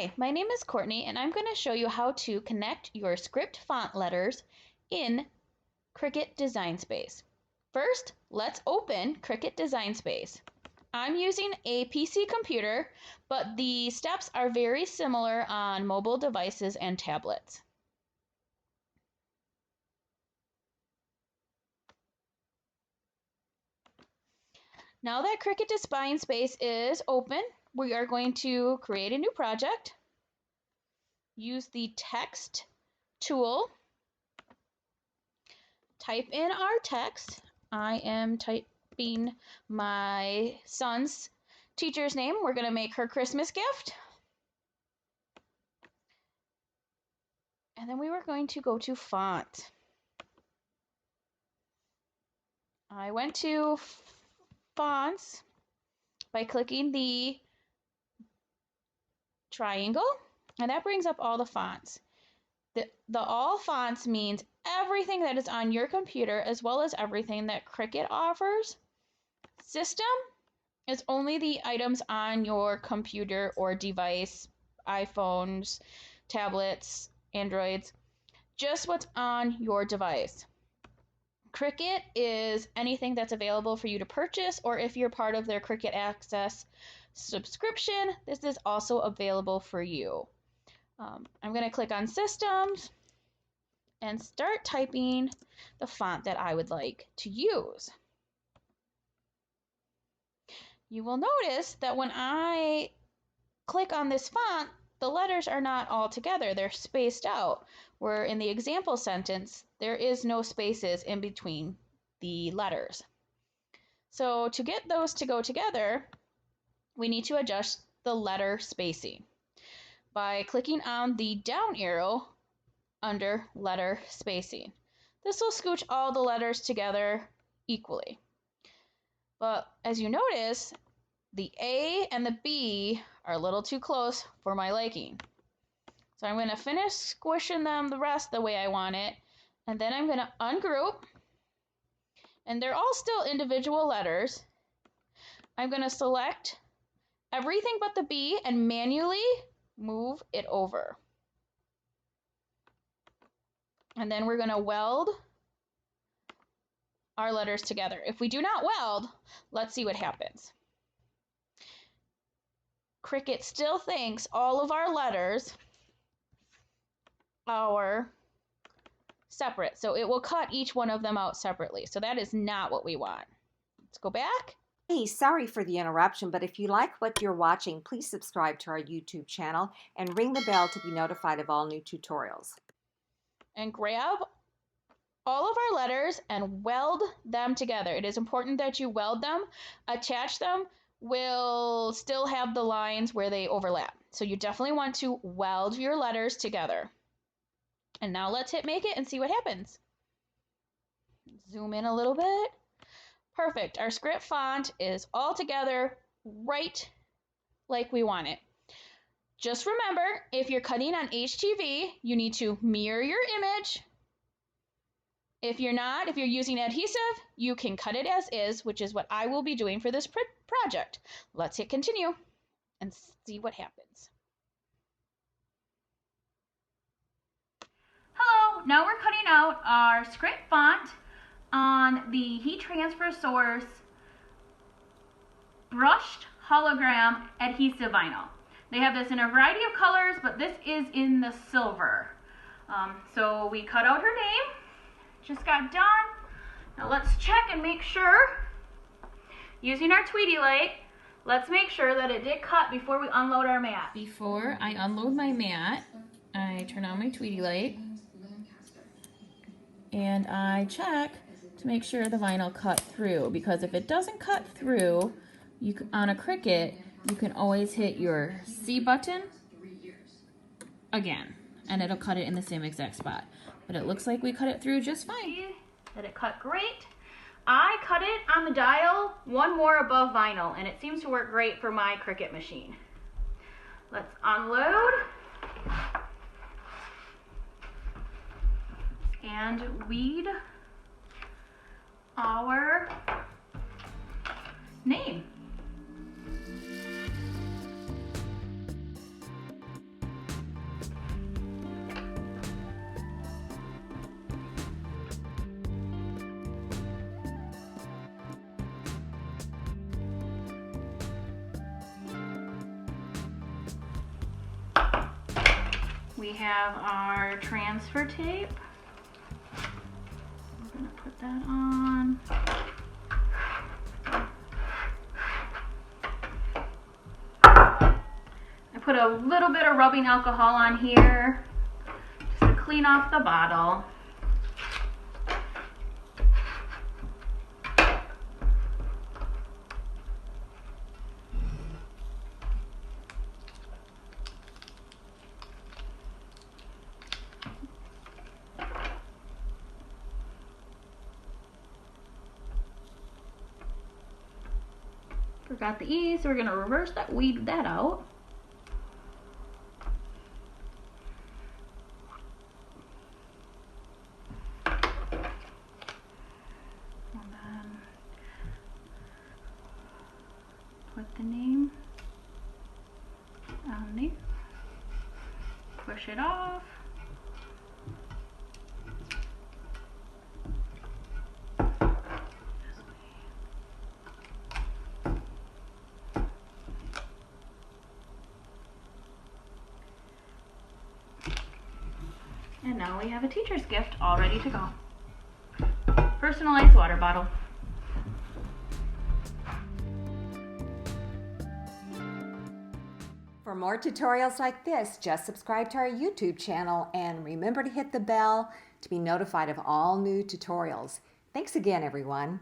Hi, my name is Courtney and I'm going to show you how to connect your script font letters in Cricut Design Space. First, let's open Cricut Design Space. I'm using a PC computer, but the steps are very similar on mobile devices and tablets. Now that Cricut Design Space is open, we are going to create a new project. Use the text tool. Type in our text. I am typing my son's teacher's name. We're going to make her Christmas gift. And then we were going to go to font. I went to fonts by clicking the triangle, and that brings up all the fonts. The all fonts means everything that is on your computer as well as everything that Cricut offers. System is only the items on your computer or device, iPhones, tablets, Androids, just what's on your device. Cricut is anything that's available for you to purchase, or if you're part of their Cricut Access subscription, this is also available for you. I'm going to click on Systems and start typing the font that I would like to use. You will notice that when I click on this font, the letters are not all together. They're spaced out, where in the example sentence, there is no spaces in between the letters. So to get those to go together, we need to adjust the letter spacing by clicking on the down arrow under letter spacing. This will scooch all the letters together equally. But as you notice, the A and the B are a little too close for my liking. So I'm going to finish squishing them the rest the way I want it, and then I'm going to ungroup, and they're all still individual letters. I'm going to select everything but the B and manually move it over. And then we're going to weld our letters together. If we do not weld, let's see what happens. Cricut still thinks all of our letters are separate, so it will cut each one of them out separately. So that is not what we want. Let's go back. Hey, sorry for the interruption, but if you like what you're watching, please subscribe to our YouTube channel and ring the bell to be notified of all new tutorials. And grab all of our letters and weld them together. It is important that you weld them. Attach them will still have the lines where they overlap. So you definitely want to weld your letters together. And now let's hit make it and see what happens. Zoom in a little bit. Perfect. Our script font is all together right like we want it. Just remember, if you're cutting on HTV, you need to mirror your image. If you're not, if you're using adhesive, you can cut it as is, which is what I will be doing for this project. Let's hit continue and see what happens. Hello, now we're cutting out our script font on the heat transfer source brushed hologram adhesive vinyl. They have this in a variety of colors, but this is in the silver. So we cut out her name, just got done. Now let's check and make sure, using our Tweety light, let's make sure that it did cut before we unload our mat. Before I unload my mat, I turn on my Tweety light and I check to make sure the vinyl cut through, because if it doesn't cut through, on a Cricut, you can always hit your C button again and it'll cut it in the same exact spot. But it looks like we cut it through just fine. See that it cut great. I cut it on the dial one more above vinyl, and it seems to work great for my Cricut machine. Let's unload and weed our name. We have our transfer tape. We're going to put that on. I put a little bit of rubbing alcohol on here just to clean off the bottle. Forgot the E, so we're going to reverse that, weed that out. And then put the name underneath. Push it off. And now we have a teacher's gift all ready to go. Personalized water bottle. For more tutorials like this, just subscribe to our YouTube channel and remember to hit the bell to be notified of all new tutorials. Thanks again, everyone.